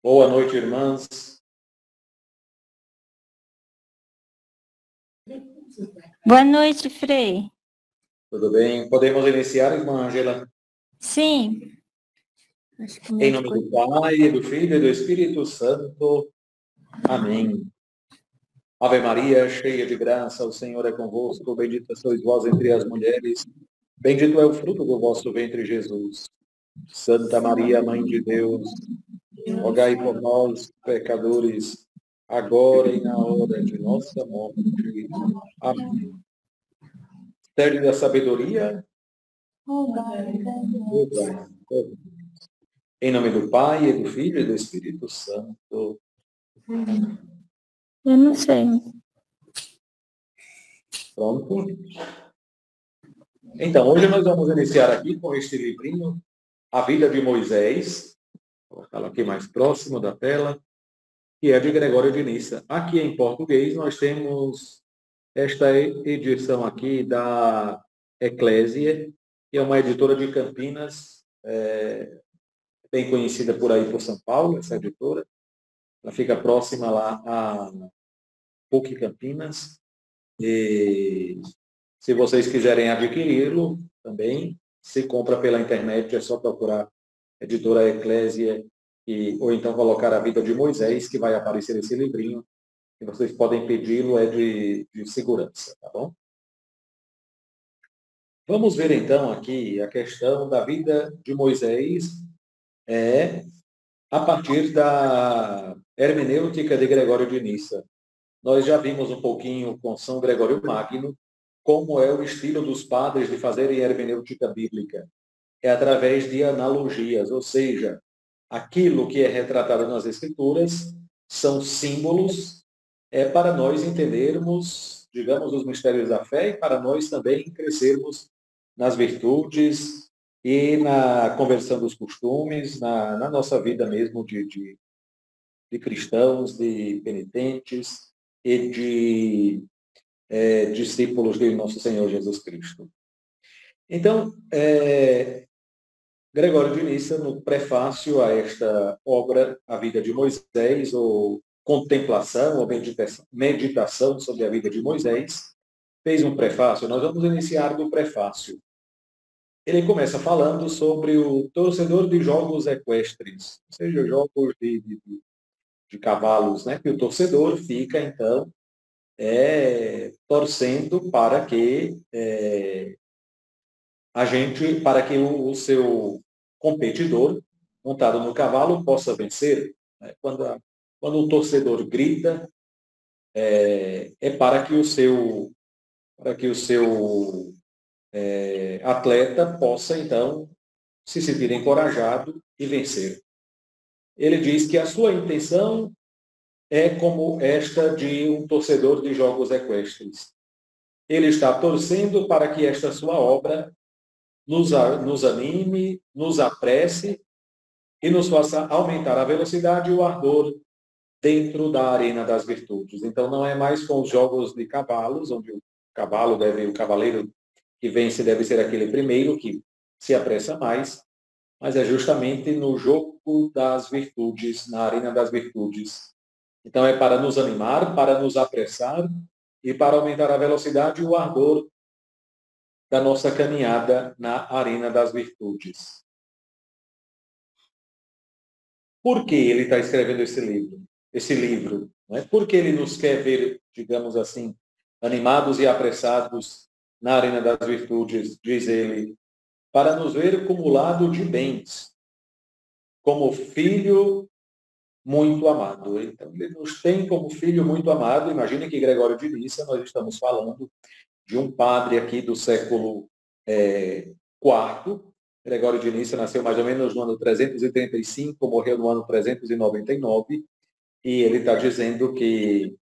Boa noite, irmãs. Boa noite, Frei. Tudo bem? Podemos iniciar, irmã Ângela? Sim. Em nome do Pai, do Filho e do Espírito Santo. Amém. Ave Maria, cheia de graça, o Senhor é convosco. Bendita sois vós entre as mulheres. Bendito é o fruto do vosso ventre, Jesus. Santa Maria, Mãe de Deus, rogai por nós, pecadores, agora e na hora de nossa morte. Amém. Mistério da sabedoria. Em nome do Pai, e do Filho e do Espírito Santo. Eu não sei. Pronto? Então, hoje nós vamos iniciar aqui com este livrinho, A Vida de Moisés. Vou colocar aqui mais próximo da tela, que é de Gregório de Nissa. Aqui em português nós temos esta edição aqui da Eclésia, que é uma editora de Campinas, bem conhecida por aí por São Paulo, essa editora. Ela fica próxima lá a PUC Campinas. E se vocês quiserem adquiri-lo também, se compra pela internet, é só procurar Editora Eclésia ou então colocar A Vida de Moisés, que vai aparecer esse livrinho, e vocês podem pedi-lo, é de segurança, tá bom? Vamos ver então aqui a questão da vida de Moisés a partir da hermenêutica de Gregório de Nissa. Nós já vimos um pouquinho com São Gregório Magno como é o estilo dos padres de fazerem hermenêutica bíblica. É através de analogias, ou seja, aquilo que é retratado nas Escrituras são símbolos para nós entendermos, digamos, os mistérios da fé e para nós também crescermos nas virtudes e na conversão dos costumes, na nossa vida mesmo de cristãos, de penitentes e de discípulos de nosso Senhor Jesus Cristo. Então, Gregório de Nissa, no prefácio a esta obra, A Vida de Moisés, ou Contemplação, ou Meditação sobre a Vida de Moisés, fez um prefácio. Nós vamos iniciar do prefácio. Ele começa falando sobre o torcedor de jogos equestres, ou seja, jogos de cavalos, né? Que o torcedor fica, então, torcendo para que para que o seu competidor montado no cavalo possa vencer. Né? Quando o torcedor grita, para que o seu atleta possa então se sentir encorajado e vencer. Ele diz que a sua intenção é como esta de um torcedor de jogos equestres. Ele está torcendo para que esta sua obra nos anime, nos apresse e nos faça aumentar a velocidade e o ardor dentro da arena das virtudes. Então, não é mais com os jogos de cavalos, onde o cavaleiro que vence deve ser aquele primeiro que se apressa mais, mas é justamente no jogo das virtudes, na arena das virtudes. Então, é para nos animar, para nos apressar e para aumentar a velocidade e o ardor da nossa caminhada na arena das virtudes. Por que ele está escrevendo esse livro? Não é? Por que ele nos quer ver, digamos assim, animados e apressados na arena das virtudes, diz ele, para nos ver acumulado de bens, como filho muito amado. Então, ele nos tem como filho muito amado. Imagine que Gregório de Nissa, nós estamos falando de um padre aqui do século IV. Gregório de Nissa nasceu mais ou menos no ano 335, morreu no ano 399, e ele está dizendo que,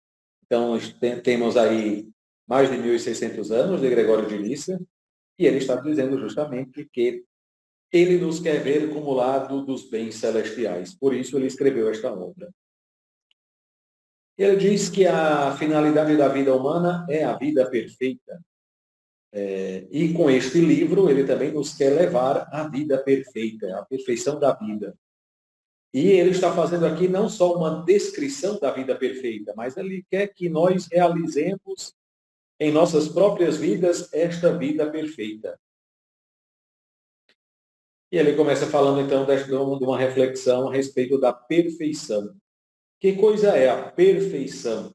então, temos aí mais de 1.600 anos de Gregório de Nissa, e ele está dizendo justamente que ele nos quer ver acumulado dos bens celestiais. Por isso ele escreveu esta obra. Ele diz que a finalidade da vida humana é a vida perfeita. E com este livro, ele também nos quer levar à vida perfeita, à perfeição da vida. E ele está fazendo aqui não só uma descrição da vida perfeita, mas ele quer que nós realizemos em nossas próprias vidas esta vida perfeita. E ele começa falando então de uma reflexão a respeito da perfeição. Que coisa é a perfeição?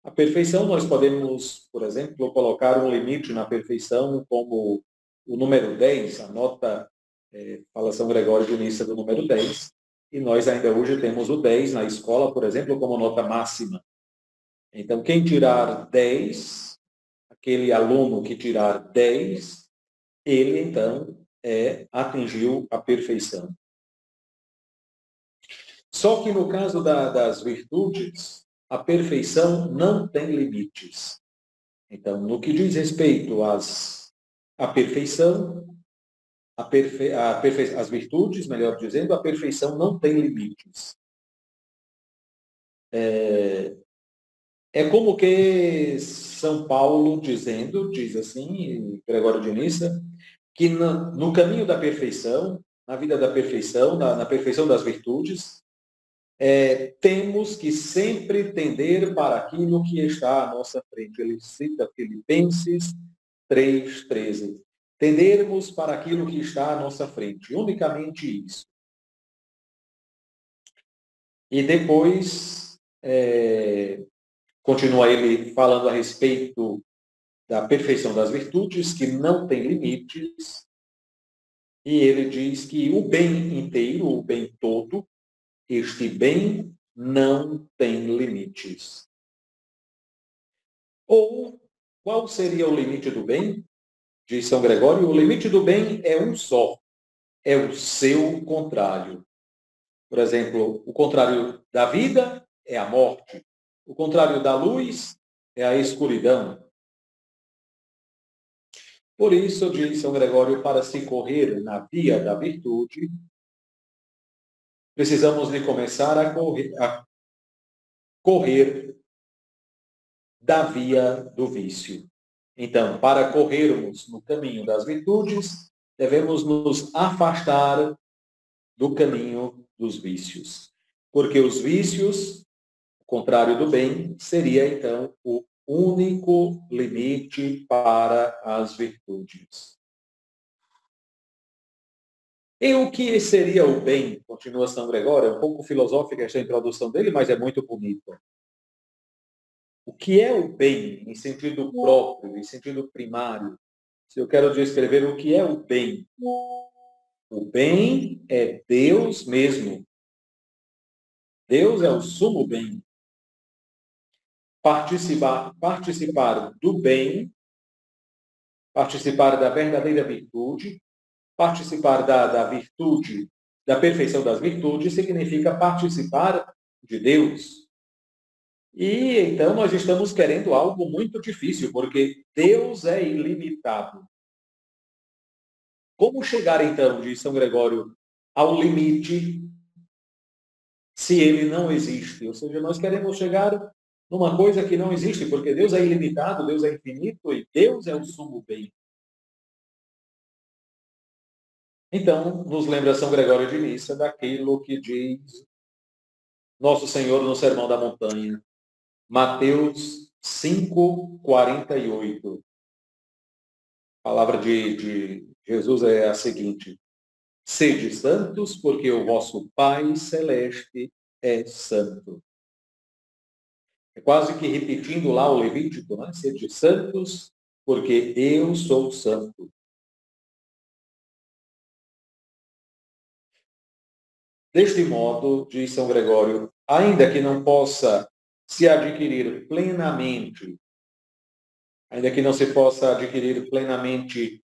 A perfeição, nós podemos, por exemplo, colocar um limite na perfeição como o número 10, a nota, fala São Gregório de Nissa do número 10, e nós ainda hoje temos o 10 na escola, por exemplo, como nota máxima. Então, quem tirar 10, aquele aluno que tirar 10, ele então atingiu a perfeição. Só que no caso das virtudes, a perfeição não tem limites. Então, no que diz respeito à perfeição, as virtudes, melhor dizendo, a perfeição não tem limites. É como que São Paulo diz assim, Gregório de Nissa, que no caminho da perfeição, na vida da perfeição, na perfeição das virtudes, temos que sempre tender para aquilo que está à nossa frente. Ele cita Filipenses 3:13. Tendermos para aquilo que está à nossa frente. Unicamente isso. E depois, continua ele falando a respeito da perfeição das virtudes, que não tem limites. E ele diz que o bem inteiro, o bem todo, este bem não tem limites. Ou, qual seria o limite do bem? Diz São Gregório, o limite do bem é um só, é o seu contrário. Por exemplo, o contrário da vida é a morte. O contrário da luz é a escuridão. Por isso, diz São Gregório, para se correr na via da virtude, precisamos de começar a correr da via do vício. Então, para corrermos no caminho das virtudes, devemos nos afastar do caminho dos vícios. Porque os vícios, o contrário do bem, seria então o único limite para as virtudes. E o que seria o bem? Continua São Gregório, é um pouco filosófica esta introdução dele, mas é muito bonita. O que é o bem em sentido próprio, em sentido primário? Se eu quero descrever o que é o bem, o bem é Deus mesmo. Deus é o sumo bem. Participar do bem, participar da verdadeira virtude, participar da virtude, da perfeição das virtudes, significa participar de Deus. E então nós estamos querendo algo muito difícil, porque Deus é ilimitado. Como chegar então, diz São Gregório, ao limite se ele não existe? Ou seja, nós queremos chegar numa coisa que não existe, porque Deus é ilimitado, Deus é infinito e Deus é o sumo bem. Então, nos lembra São Gregório de Nissa daquilo que diz Nosso Senhor no Sermão da Montanha, Mateus 5:48. A palavra de Jesus é a seguinte: Sede santos, porque o vosso Pai Celeste é santo. É quase que repetindo lá o Levítico, né? Sede santos, porque eu sou santo. Deste modo, diz São Gregório, ainda que não possa se adquirir plenamente, ainda que não se possa adquirir plenamente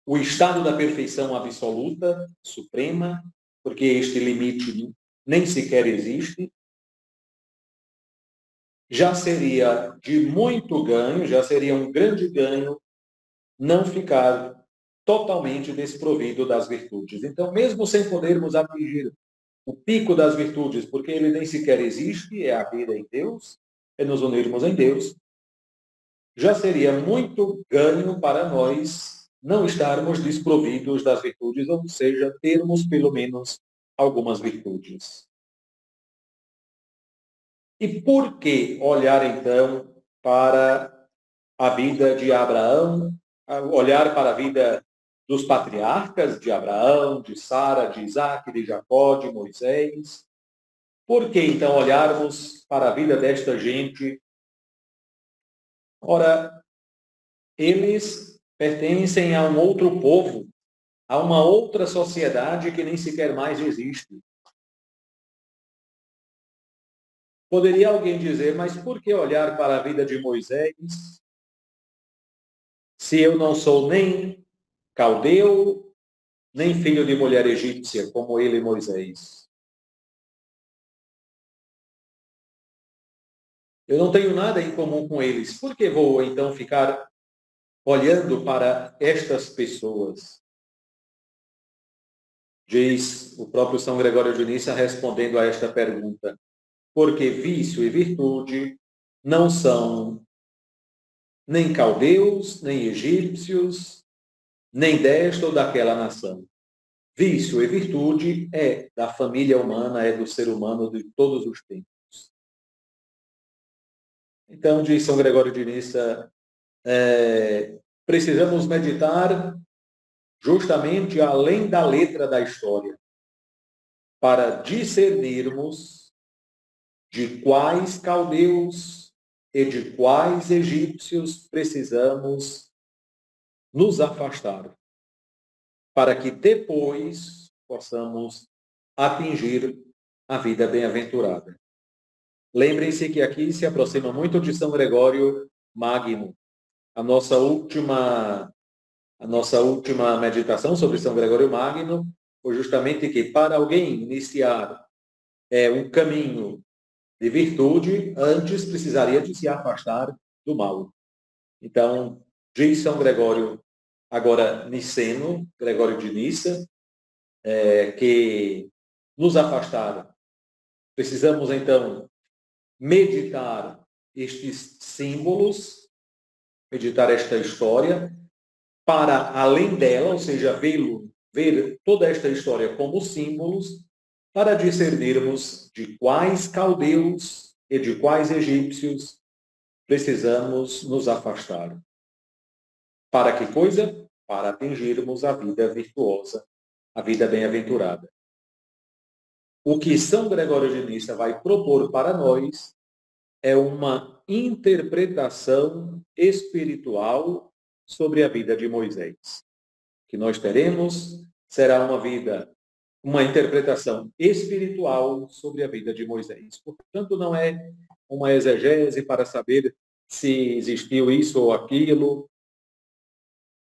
o estado da perfeição absoluta, suprema, porque este limite nem sequer existe, já seria de muito ganho, já seria um grande ganho não ficar totalmente desprovido das virtudes. Então, mesmo sem podermos atingir o pico das virtudes, porque ele nem sequer existe, é a vida em Deus, é nos unirmos em Deus, já seria muito ganho para nós não estarmos desprovidos das virtudes, ou seja, termos pelo menos algumas virtudes. E por que olhar, então, para a vida de Abraão, olhar para a vida dos patriarcas, de Abraão, de Sara, de Isaac, de Jacó, de Moisés? Por que, então, olharmos para a vida desta gente? Ora, eles pertencem a um outro povo, a uma outra sociedade que nem sequer mais existe. Poderia alguém dizer, mas por que olhar para a vida de Moisés se eu não sou nem caldeu, nem filho de mulher egípcia, como ele e Moisés? Eu não tenho nada em comum com eles. Por que vou, então, ficar olhando para estas pessoas? Diz o próprio São Gregório de Nissa respondendo a esta pergunta. Porque vício e virtude não são nem caldeus, nem egípcios, nem desta ou daquela nação. Vício e virtude é da família humana, é do ser humano de todos os tempos. Então, diz São Gregório de Nissa, precisamos meditar justamente além da letra da história, para discernirmos de quais caldeus e de quais egípcios precisamos nos afastar, para que depois possamos atingir a vida bem-aventurada. Lembrem-se que aqui se aproxima muito de São Gregório Magno. A nossa última meditação sobre São Gregório Magno foi justamente que para alguém iniciar um caminho de virtude, antes precisaria de se afastar do mal. Então, diz São Gregório, agora niceno, Gregório de Nissa, que nos afastar, precisamos então meditar estes símbolos, meditar esta história, para além dela, ou seja, ver toda esta história como símbolos, para discernirmos de quais caldeus e de quais egípcios precisamos nos afastar. Para que coisa? Para atingirmos a vida virtuosa, a vida bem-aventurada. O que São Gregório de Nissa vai propor para nós é uma interpretação espiritual sobre a vida de Moisés. O que nós teremos será uma interpretação espiritual sobre a vida de Moisés. Portanto, não é uma exegese para saber se existiu isso ou aquilo.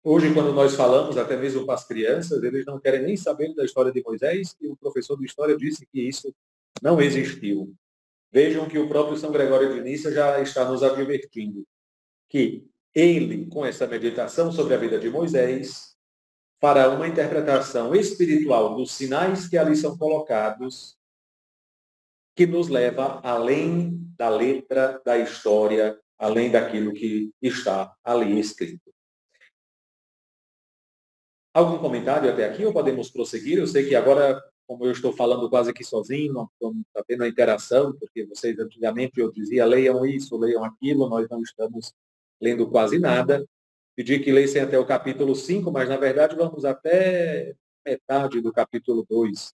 Hoje, quando nós falamos, até mesmo para as crianças, eles não querem nem saber da história de Moisés, e o professor de história disse que isso não existiu. Vejam que o próprio São Gregório de Nissa já está nos advertindo que ele, com essa meditação sobre a vida de Moisés, fará uma interpretação espiritual dos sinais que ali são colocados, que nos leva além da letra da história, além daquilo que está ali escrito. Algum comentário até aqui ou podemos prosseguir? Eu sei que agora, como eu estou falando quase que sozinho, não está tendo a interação, porque vocês antigamente eu dizia leiam isso, leiam aquilo, nós não estamos lendo quase nada. Pedi que lessem até o capítulo 5, mas na verdade vamos até metade do capítulo 2.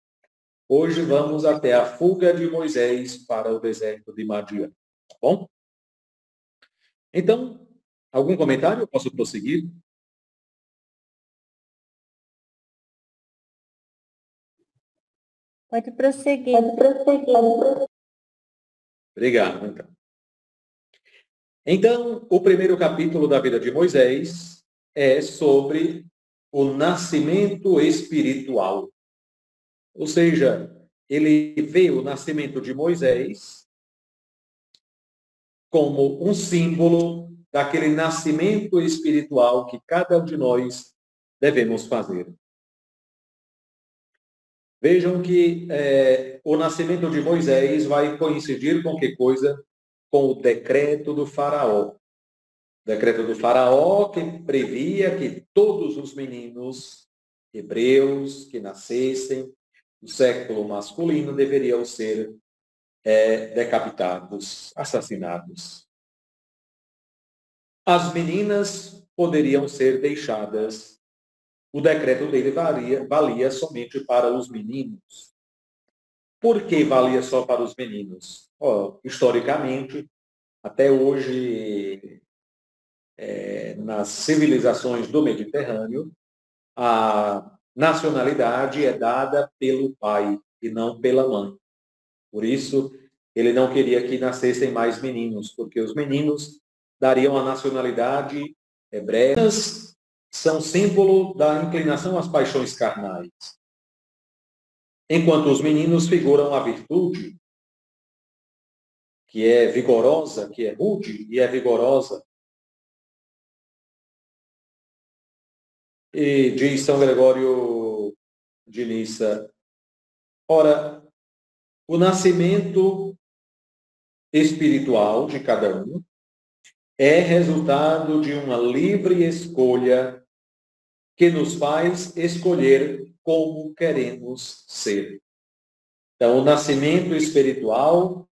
Hoje vamos até a fuga de Moisés para o deserto de Madian. Tá bom? Então, algum comentário? Eu posso prosseguir? Pode prosseguir. Obrigado, então. Então, o primeiro capítulo da vida de Moisés é sobre o nascimento espiritual. Ou seja, ele vê o nascimento de Moisés como um símbolo daquele nascimento espiritual que cada um de nós devemos fazer. Vejam que o nascimento de Moisés vai coincidir com que coisa? Com o decreto do faraó. O decreto do faraó que previa que todos os meninos hebreus que nascessem do século masculino deveriam ser decapitados, assassinados. As meninas poderiam ser deixadas. O decreto dele valia somente para os meninos. Por que valia só para os meninos? Historicamente, até hoje, nas civilizações do Mediterrâneo, a nacionalidade é dada pelo pai e não pela mãe. Por isso, ele não queria que nascessem mais meninos, porque os meninos dariam a nacionalidade hebreia. São símbolo da inclinação às paixões carnais. Enquanto os meninos figuram a virtude, que é vigorosa, que é rude e é vigorosa. E diz São Gregório de Nissa, ora, o nascimento espiritual de cada um é resultado de uma livre escolha que nos faz escolher como queremos ser. Então, o nascimento espiritual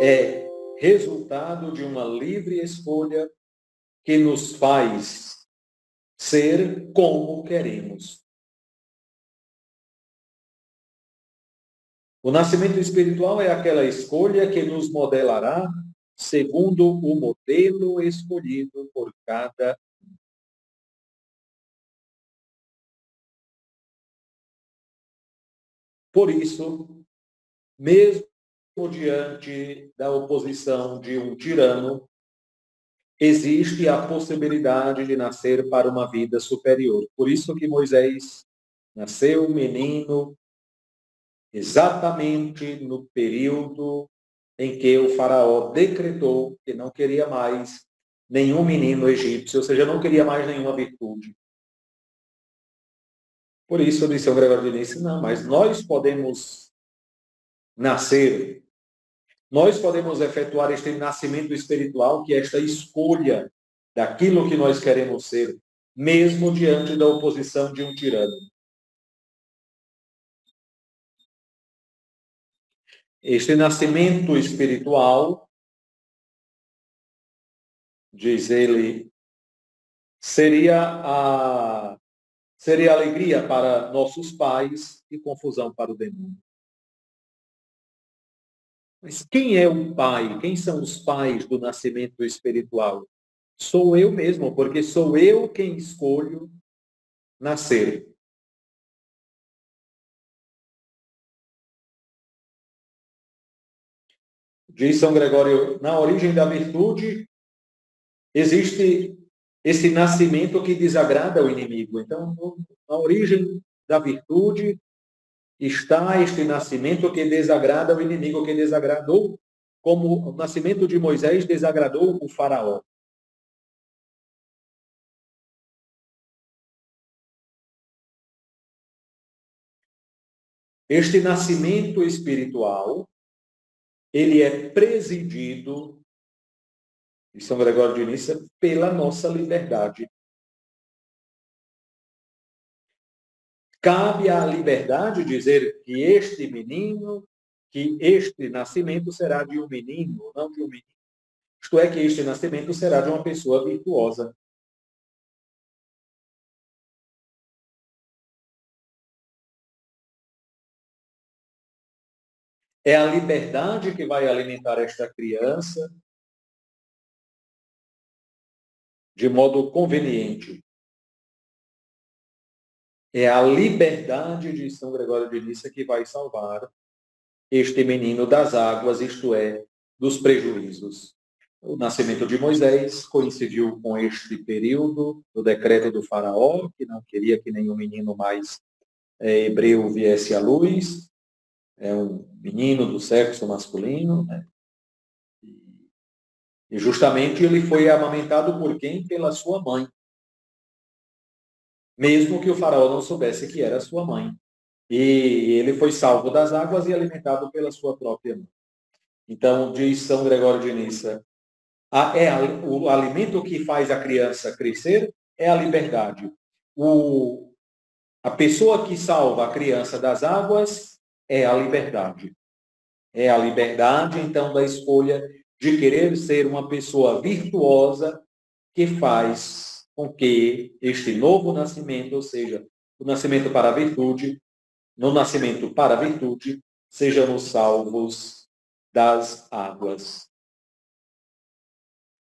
é resultado de uma livre escolha que nos faz ser como queremos. O nascimento espiritual é aquela escolha que nos modelará segundo o modelo escolhido por cada um. Por isso, mesmo diante da oposição de um tirano, existe a possibilidade de nascer para uma vida superior. Por isso que Moisés nasceu menino exatamente no período em que o faraó decretou que não queria mais nenhum menino egípcio, ou seja, não queria mais nenhuma virtude. Por isso, disse São Gregório de Nissa, não, mas nós podemos nascer, nós podemos efetuar este nascimento espiritual, que é esta escolha daquilo que nós queremos ser, mesmo diante da oposição de um tirano. Este nascimento espiritual, diz ele, seria alegria para nossos pais e confusão para o demônio. Mas quem é o pai? Quem são os pais do nascimento espiritual? Sou eu mesmo, porque sou eu quem escolho nascer. Diz São Gregório, na origem da virtude, existe esse nascimento que desagrada o inimigo. Então, na origem da virtude está este nascimento que desagrada o inimigo, que desagradou, como o nascimento de Moisés desagradou o faraó. Este nascimento espiritual, ele é presidido, de São Gregório de Nissa, pela nossa liberdade. Cabe à liberdade dizer que este menino, que este nascimento será de um menino, não de um menino. Isto é, que este nascimento será de uma pessoa virtuosa. É a liberdade que vai alimentar esta criança de modo conveniente. É a liberdade de São Gregório de Nissa que vai salvar este menino das águas, isto é, dos prejuízos. O nascimento de Moisés coincidiu com este período do decreto do faraó, que não queria que nenhum menino mais hebreu viesse à luz. É um menino do sexo masculino, né? E justamente ele foi amamentado por quem? Pela sua mãe. Mesmo que o faraó não soubesse que era sua mãe. E ele foi salvo das águas e alimentado pela sua própria mãe. Então, diz São Gregório de Nissa, o alimento que faz a criança crescer é a liberdade. A pessoa que salva a criança das águas é a liberdade. É a liberdade, então, da escolha de querer ser uma pessoa virtuosa que faz com que este novo nascimento, ou seja, o nascimento para a virtude, no nascimento para a virtude, sejamos salvos das águas.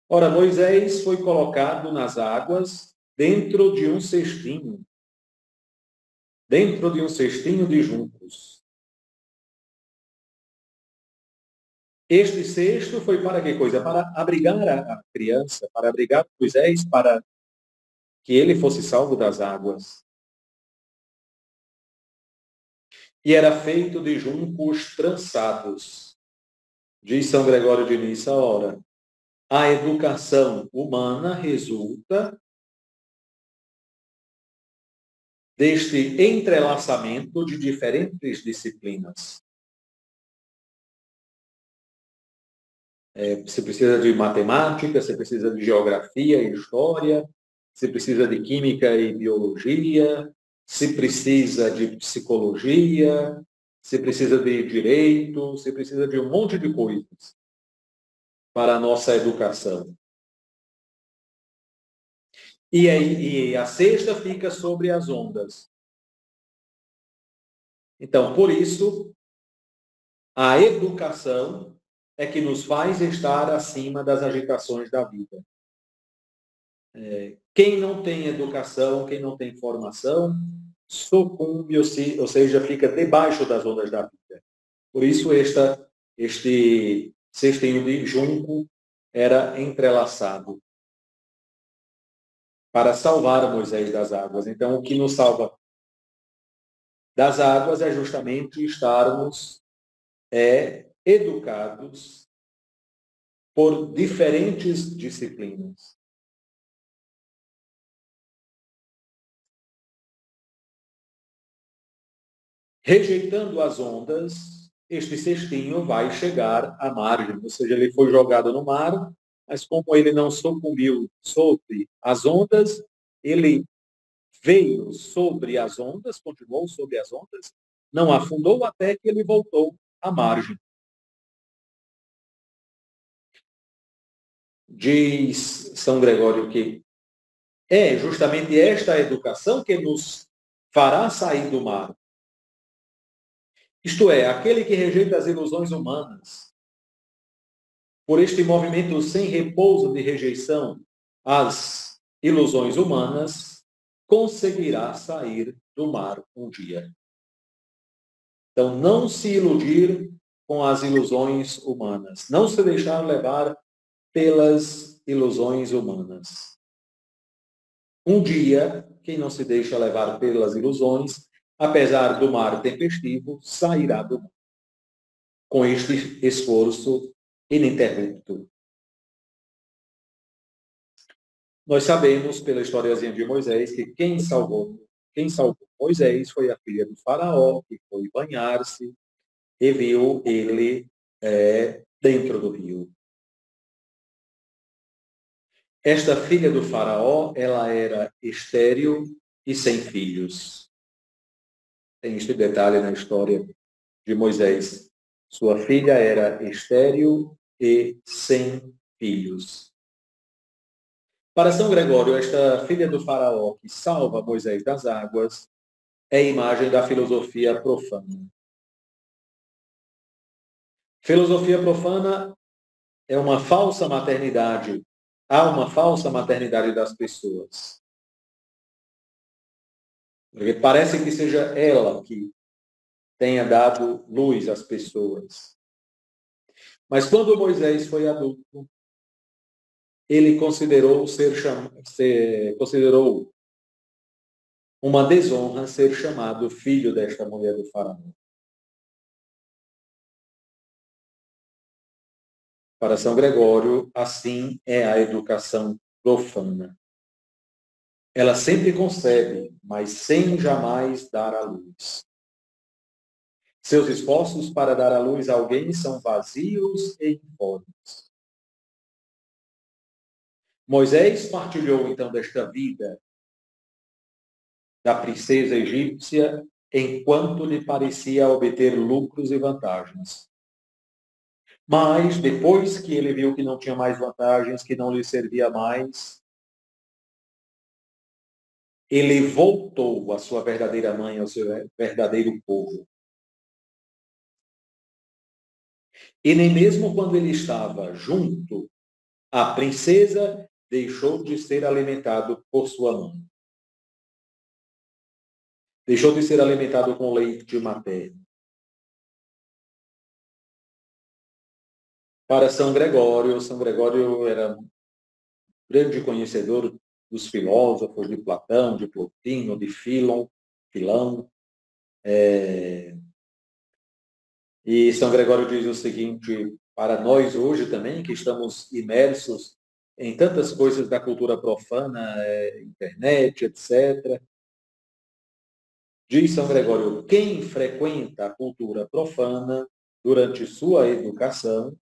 Ora, Moisés foi colocado nas águas dentro de um cestinho de juncos. Este cesto foi para que coisa? Para abrigar a criança, para abrigar Moisés, para que ele fosse salvo das águas. E era feito de juncos trançados. Diz São Gregório de Nissa, ora, a educação humana resulta deste entrelaçamento de diferentes disciplinas. Você precisa de matemática, você precisa de geografia e história, você precisa de química e biologia, você precisa de psicologia, você precisa de direito, você precisa de um monte de coisas para a nossa educação. E a sexta fica sobre as ondas. Então, por isso, a educação é que nos faz estar acima das agitações da vida. Quem não tem educação, quem não tem formação, sucumbe, ou seja, fica debaixo das ondas da vida. Por isso, este cestinho de junco era entrelaçado para salvar Moisés das águas. Então, o que nos salva das águas é justamente estarmos educados por diferentes disciplinas. Rejeitando as ondas, este cestinho vai chegar à margem, ou seja, ele foi jogado no mar, mas como ele não sucumbiu sobre as ondas, ele veio sobre as ondas, continuou sobre as ondas, não afundou até que ele voltou à margem. Diz São Gregório que é justamente esta educação que nos fará sair do mar. Isto é, aquele que rejeita as ilusões humanas, por este movimento sem repouso de rejeição às ilusões humanas, conseguirá sair do mar um dia. Então, não se iludir com as ilusões humanas, não se deixar levar pelas ilusões humanas. Um dia, quem não se deixa levar pelas ilusões, apesar do mar tempestivo, sairá do mar. Com este esforço ininterrupto. Nós sabemos, pela historiazinha de Moisés, que quem salvou Moisés foi a filha do faraó, que foi banhar-se e viu ele dentro do rio. Esta filha do faraó, ela era estéril e sem filhos. Tem este detalhe na história de Moisés. Sua filha era estéril e sem filhos. Para São Gregório, esta filha do faraó que salva Moisés das águas é a imagem da filosofia profana. Filosofia profana é uma falsa maternidade. Há uma falsa maternidade das pessoas. Porque parece que seja ela que tenha dado luz às pessoas. Mas quando Moisés foi adulto, ele considerou considerou uma desonra ser chamado filho desta mulher do faraó. Para São Gregório, assim é a educação profana. Ela sempre concebe, mas sem jamais dar à luz. Seus esforços para dar à luz a alguém são vazios e informes. Moisés partilhou, então, desta vida da princesa egípcia enquanto lhe parecia obter lucros e vantagens. Mas, depois que ele viu que não tinha mais vantagens, que não lhe servia mais, ele voltou à sua verdadeira mãe, ao seu verdadeiro povo. E nem mesmo quando ele estava junto, a princesa deixou de ser alimentado por sua mãe. Deixou de ser alimentado com leite materno. Para São Gregório era um grande conhecedor dos filósofos, de Platão, de Plotino, de Filão. E São Gregório diz o seguinte, para nós hoje também, que estamos imersos em tantas coisas da cultura profana, internet, etc., diz São Gregório, quem frequenta a cultura profana durante sua educação,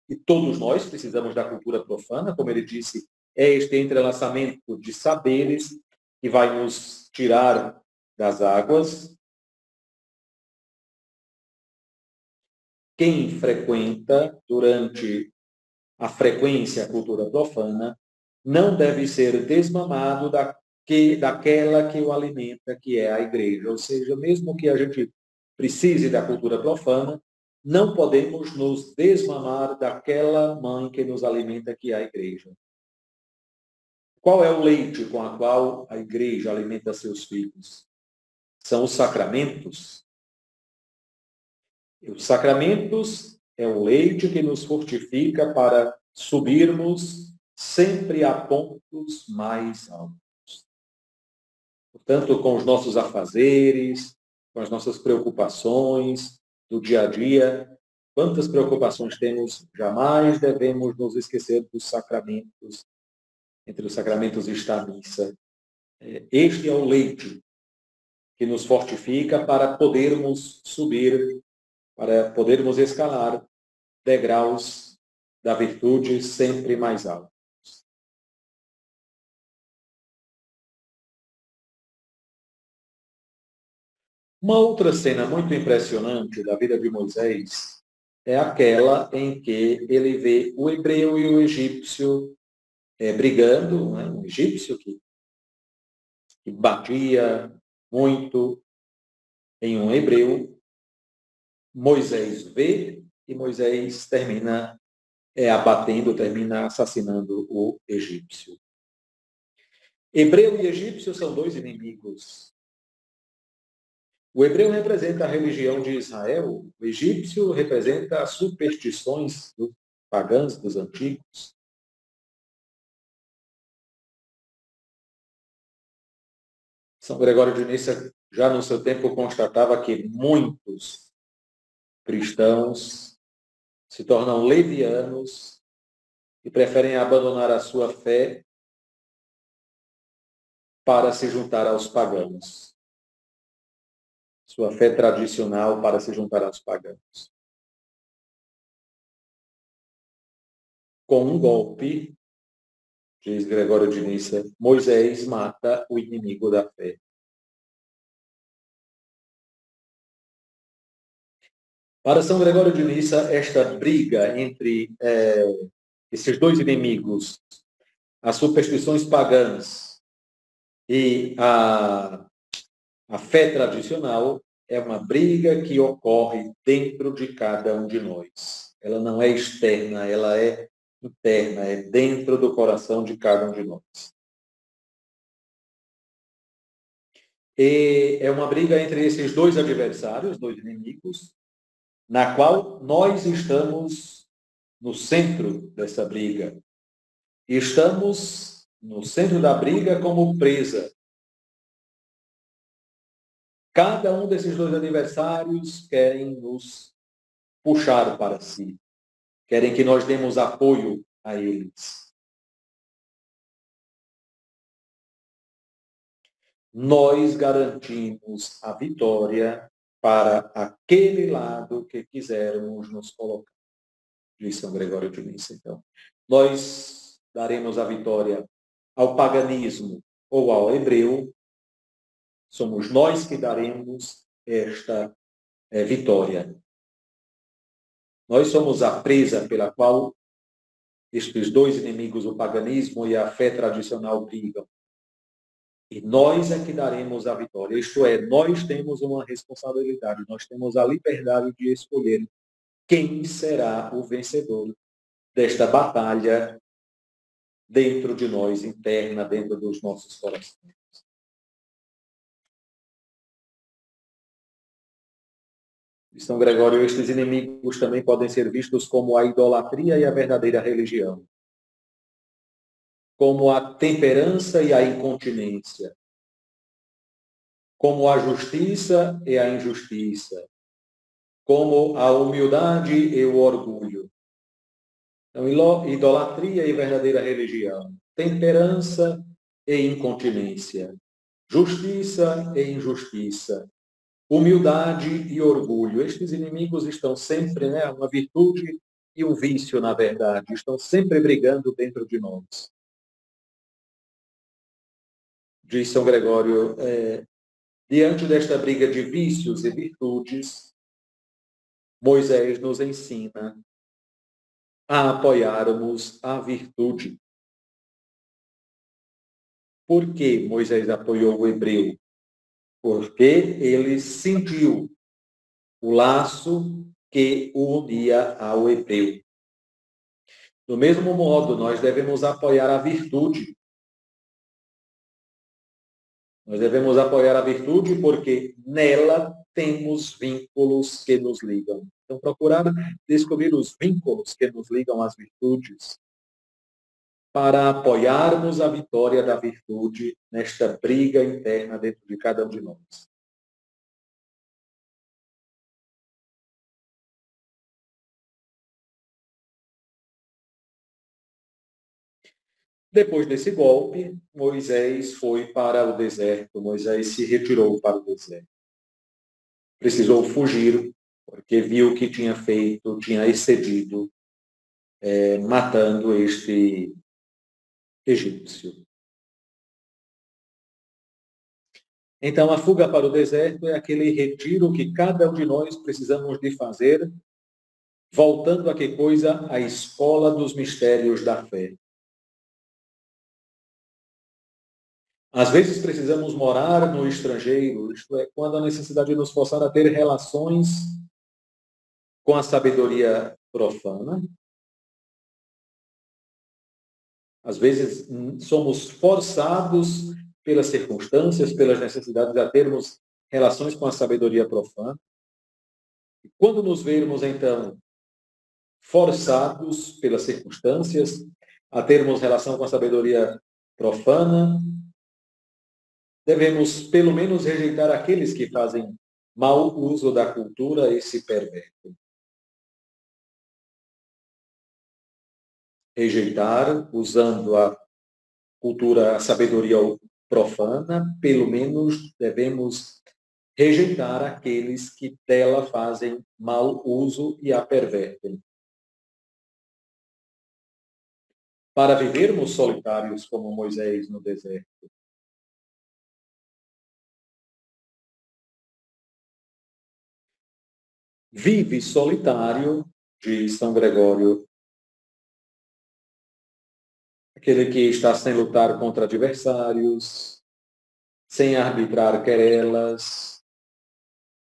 e todos nós precisamos da cultura profana, como ele disse, é este entrelaçamento de saberes que vai nos tirar das águas. Quem frequenta durante a frequência a cultura profana não deve ser desmamado daquela que o alimenta, que é a igreja. Ou seja, mesmo que a gente precise da cultura profana, não podemos nos desmamar daquela mãe que nos alimenta, que é a igreja. Qual é o leite com a qual a igreja alimenta seus filhos? São os sacramentos. E os sacramentos é o leite que nos fortifica para subirmos sempre a pontos mais altos. Portanto, com os nossos afazeres, com as nossas preocupações do dia a dia, quantas preocupações temos, jamais devemos nos esquecer dos sacramentos. Entre os sacramentos está a missa. Este é o leite que nos fortifica para podermos subir, para podermos escalar degraus da virtude sempre mais altos. Uma outra cena muito impressionante da vida de Moisés é aquela em que ele vê o hebreu e o egípcio brigando, né? Um egípcio que batia muito em um hebreu. Moisés vê e Moisés termina abatendo, termina assassinando o egípcio. Hebreu e egípcio são dois inimigos. O hebreu representa a religião de Israel, o egípcio representa as superstições pagãs dos antigos. São Gregório de Nissa, já no seu tempo, constatava que muitos cristãos se tornam levianos e preferem abandonar a sua fé para se juntar aos pagãos. Sua fé tradicional para se juntar aos pagãos. Com um golpe, diz Gregório de Nissa, Moisés mata o inimigo da fé. Para São Gregório de Nissa, esta briga entre esses dois inimigos, as superstições pagãs e a fé tradicional, é uma briga que ocorre dentro de cada um de nós. Ela não é externa, ela é interna, é dentro do coração de cada um de nós. E é uma briga entre esses dois adversários, dois inimigos, na qual nós estamos no centro dessa briga. Estamos no centro da briga como presa. Cada um desses dois adversários querem nos puxar para si. Querem que nós demos apoio a eles. Nós garantimos a vitória para aquele lado que quisermos nos colocar, diz São Gregório de Nissa. Então, nós daremos a vitória ao paganismo ou ao hebreu. Somos nós que daremos esta vitória. Nós somos a presa pela qual estes dois inimigos, o paganismo e a fé tradicional, brigam. E nós é que daremos a vitória. Isto é, nós temos uma responsabilidade, nós temos a liberdade de escolher quem será o vencedor desta batalha dentro de nós, interna, dentro dos nossos corações. São Gregório, estes inimigos também podem ser vistos como a idolatria e a verdadeira religião, como a temperança e a incontinência, como a justiça e a injustiça, como a humildade e o orgulho. Então, idolatria e verdadeira religião, temperança e incontinência, justiça e injustiça, humildade e orgulho. Estes inimigos estão sempre, uma virtude e um vício, na verdade, estão sempre brigando dentro de nós. Diz São Gregório, diante desta briga de vícios e virtudes, Moisés nos ensina a apoiarmos a virtude. Por que Moisés apoiou o hebreu? Porque ele sentiu o laço que o unia ao hebreu. Do mesmo modo, nós devemos apoiar a virtude. Nós devemos apoiar a virtude porque nela temos vínculos que nos ligam. Então, procurar descobrir os vínculos que nos ligam às virtudes para apoiarmos a vitória da virtude nesta briga interna dentro de cada um de nós. Depois desse golpe, Moisés foi para o deserto, Moisés se retirou para o deserto. Precisou fugir, porque viu que tinha feito, tinha excedido, matando este egípcio. Então, a fuga para o deserto é aquele retiro que cada um de nós precisamos de fazer, voltando a que coisa? A escola dos mistérios da fé. Às vezes precisamos morar no estrangeiro, isto é, quando a necessidade de nos forçar a ter relações com a sabedoria profana. Às vezes somos forçados pelas circunstâncias, pelas necessidades, a termos relações com a sabedoria profana. E quando nos vermos, então, forçados pelas circunstâncias a termos relação com a sabedoria profana, devemos, pelo menos, rejeitar aqueles que fazem mau uso da cultura e se pervertem. Rejeitar, usando a cultura, a sabedoria profana, pelo menos devemos rejeitar aqueles que dela fazem mau uso e a pervertem. Para vivermos solitários como Moisés no deserto. Vive solitário, diz São Gregório, aquele que está sem lutar contra adversários, sem arbitrar querelas,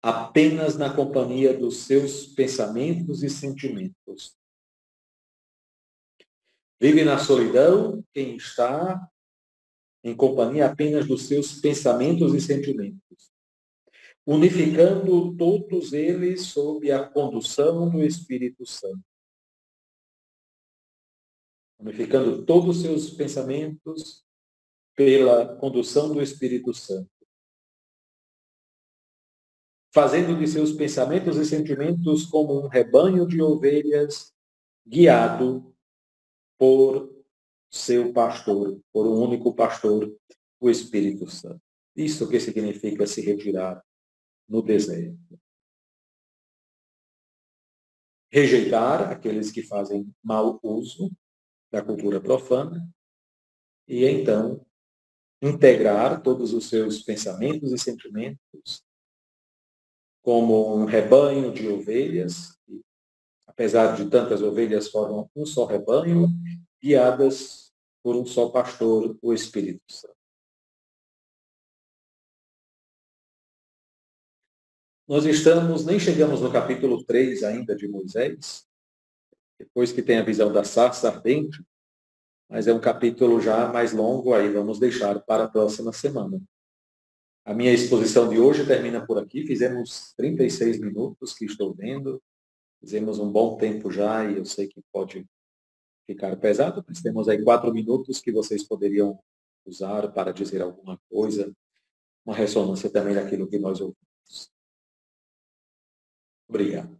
apenas na companhia dos seus pensamentos e sentimentos. Vive na solidão quem está em companhia apenas dos seus pensamentos e sentimentos, unificando todos eles sob a condução do Espírito Santo. Unificando todos os seus pensamentos pela condução do Espírito Santo. Fazendo de seus pensamentos e sentimentos como um rebanho de ovelhas guiado por seu pastor, por um único pastor, o Espírito Santo. Isso que significa se retirar no deserto. Rejeitar aqueles que fazem mau uso da cultura profana e, então, integrar todos os seus pensamentos e sentimentos como um rebanho de ovelhas, e, apesar de tantas ovelhas, formam um só rebanho, guiadas por um só pastor, o Espírito Santo. Nós nem chegamos no capítulo 3 ainda de Moisés, depois que tem a visão da sarça ardente, mas é um capítulo já mais longo, aí vamos deixar para a próxima semana. A minha exposição de hoje termina por aqui, fizemos 36 minutos que estou vendo, fizemos um bom tempo já e eu sei que pode ficar pesado, mas temos aí 4 minutos que vocês poderiam usar para dizer alguma coisa, uma ressonância também daquilo que nós ouvimos. Obrigado.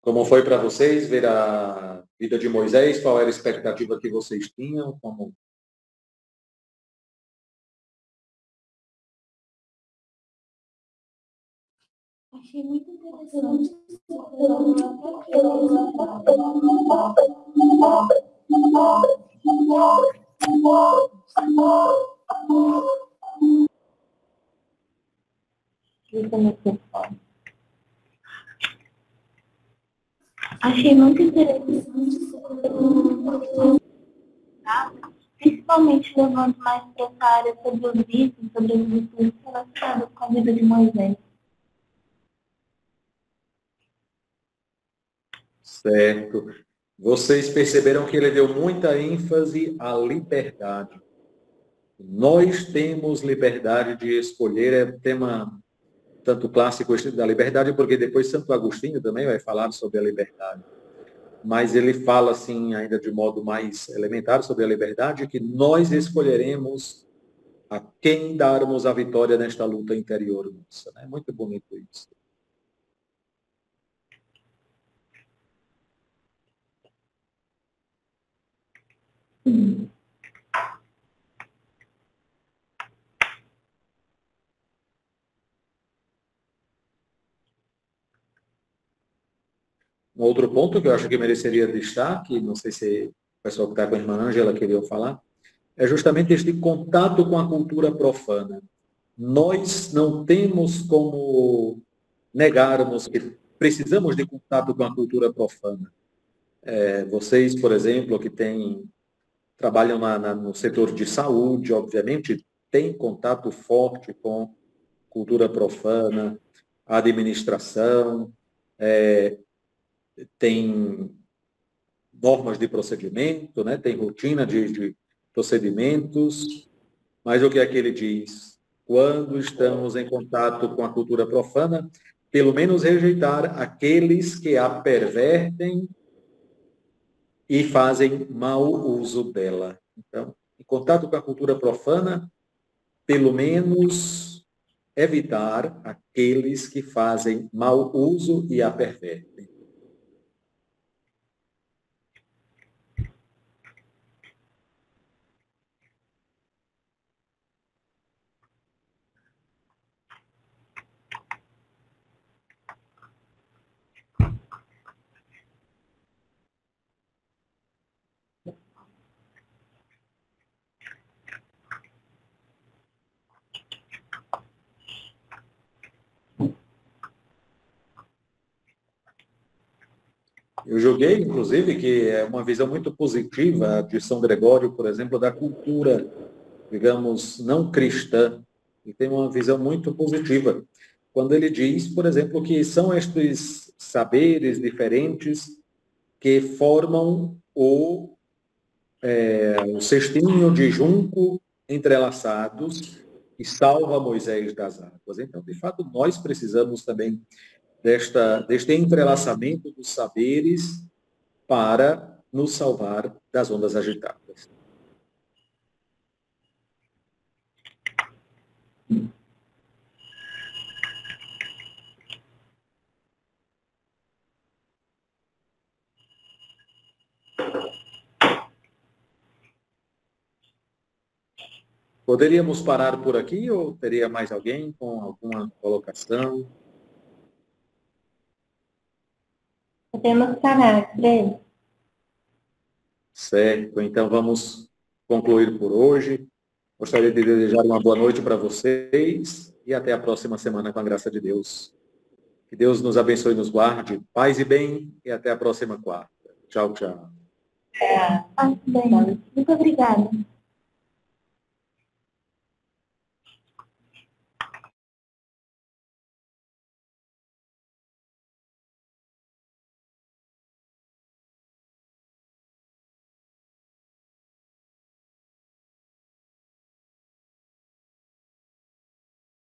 Como foi para vocês ver a vida de Moisés? Qual era a expectativa que vocês tinham? Como... Achei muito interessante. Achei muito interessante, principalmente levando mais para essa área sobre os vícios, sobre as virtudes relacionadas com a vida de Moisés. Certo. Vocês perceberam que ele deu muita ênfase à liberdade. Nós temos liberdade de escolher, é tema tanto clássico da liberdade, porque depois Santo Agostinho também vai falar sobre a liberdade. Mas ele fala, assim, ainda de modo mais elementar sobre a liberdade, que nós escolheremos a quem darmos a vitória nesta luta interior nossa. É muito bonito isso. Um outro ponto que eu acho que mereceria destaque, não sei se o pessoal que está com a irmã Ângela queria falar, é justamente este contato com a cultura profana. Nós não temos como negarmos que precisamos de contato com a cultura profana. Vocês, por exemplo, que trabalham no setor de saúde, obviamente, têm contato forte com cultura profana, administração, tem normas de procedimento, né? Tem rotina de procedimentos, mas o que é que ele diz? Quando estamos em contato com a cultura profana, pelo menos rejeitar aqueles que a pervertem e fazem mau uso dela. Então, em contato com a cultura profana, pelo menos evitar aqueles que fazem mau uso e a pervertem. Eu julguei, inclusive, que é uma visão muito positiva de São Gregório, por exemplo, da cultura, digamos, não cristã, e tem uma visão muito positiva. Quando ele diz, por exemplo, que são estes saberes diferentes que formam o cestinho de junco entrelaçados que salva Moisés das águas. Então, de fato, nós precisamos também deste entrelaçamento dos saberes para nos salvar das ondas agitadas. Poderíamos parar por aqui ou teria mais alguém com alguma colocação? temos caráter. Certo, então vamos concluir por hoje. Gostaria de desejar uma boa noite para vocês e até a próxima semana com a graça de Deus. Que Deus nos abençoe e nos guarde. Paz e bem e até a próxima quarta. Tchau, tchau. Paz e bem. Muito obrigada.